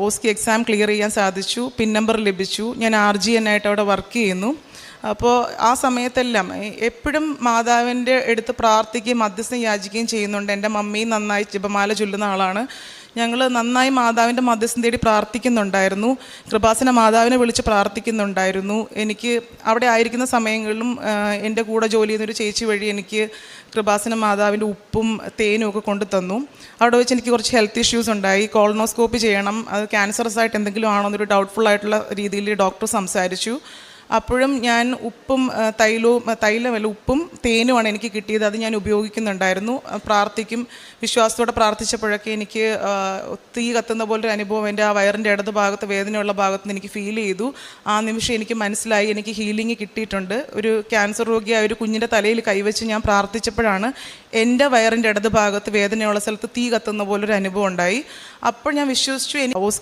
ഓസ്കി exam clear ചെയ്യാൻ സാധിച്ചു, pin number ലഭിച്ചു. ഞാൻ RGN ആയിട്ട് അവിടെ വർക്ക് ചെയ്യുന്നു. അപ്പോൾ ആ സമയത്തെല്ലാം എപ്പോഴും മാതാവിൻ്റെ അടുത്ത് പ്രാർത്ഥിക്കുകയും മധ്യസ്ഥം യാചിക്കുകയും ചെയ്യുന്നുണ്ട്. എൻ്റെ മമ്മിയും നന്നായി ജപമാല ചൊല്ലുന്ന ആളാണ്. ഞങ്ങൾ നന്നായി മാതാവിൻ്റെ മധ്യസ്ഥം തേടി പ്രാർത്ഥിക്കുന്നുണ്ടായിരുന്നു. കൃപാസന മാതാവിനെ വിളിച്ച് പ്രാർത്ഥിക്കുന്നുണ്ടായിരുന്നു. എനിക്ക് അവിടെ ആയിരിക്കുന്ന സമയങ്ങളിലും എൻ്റെ കൂടെ ജോലി ചെയ്യുന്നൊരു ചേച്ചി വഴി എനിക്ക് കൃപാസന മാതാവിൻ്റെ ഉപ്പും തേനും ഒക്കെ കൊണ്ടു തന്നു. അവിടെ വെച്ച് എനിക്ക് കുറച്ച് ഹെൽത്ത് ഇഷ്യൂസ് ഉണ്ടായി. കോളനോസ്കോപ്പി ചെയ്യണം, അത് ക്യാൻസറസ് ആയിട്ട് എന്തെങ്കിലും ആണോ എന്നൊരു ഡൗട്ട്ഫുൾ ആയിട്ടുള്ള രീതിയിൽ ഡോക്ടർ സംസാരിച്ചു. അപ്പോഴും ഞാൻ ഉപ്പും തേനുമാണ് എനിക്ക് കിട്ടിയത്. അത് ഞാൻ ഉപയോഗിക്കുന്നുണ്ടായിരുന്നു. പ്രാർത്ഥിക്കും, വിശ്വാസത്തോടെ പ്രാർത്ഥിച്ചപ്പോഴൊക്കെ എനിക്ക് തീ കത്തുന്ന പോലൊരു അനുഭവം എൻ്റെ ആ വയറിൻ്റെ ഇടത് ഭാഗത്ത്, വേദനയുള്ള ഭാഗത്ത് നിന്ന് എനിക്ക് ഫീൽ ചെയ്തു. ആ നിമിഷം എനിക്ക് മനസ്സിലായി എനിക്ക് ഹീലിംഗ് കിട്ടിയിട്ടുണ്ട്. ഒരു ക്യാൻസർ രോഗിയായ ഒരു കുഞ്ഞിൻ്റെ തലയിൽ കൈവച്ച് ഞാൻ പ്രാർത്ഥിച്ചപ്പോഴാണ് എൻ്റെ വയറിൻ്റെ ഇടത് ഭാഗത്ത് വേദനയുള്ള സ്ഥലത്ത് തീ കത്തുന്ന പോലൊരു അനുഭവം ഉണ്ടായി. അപ്പോൾ ഞാൻ വിശ്വസിച്ചു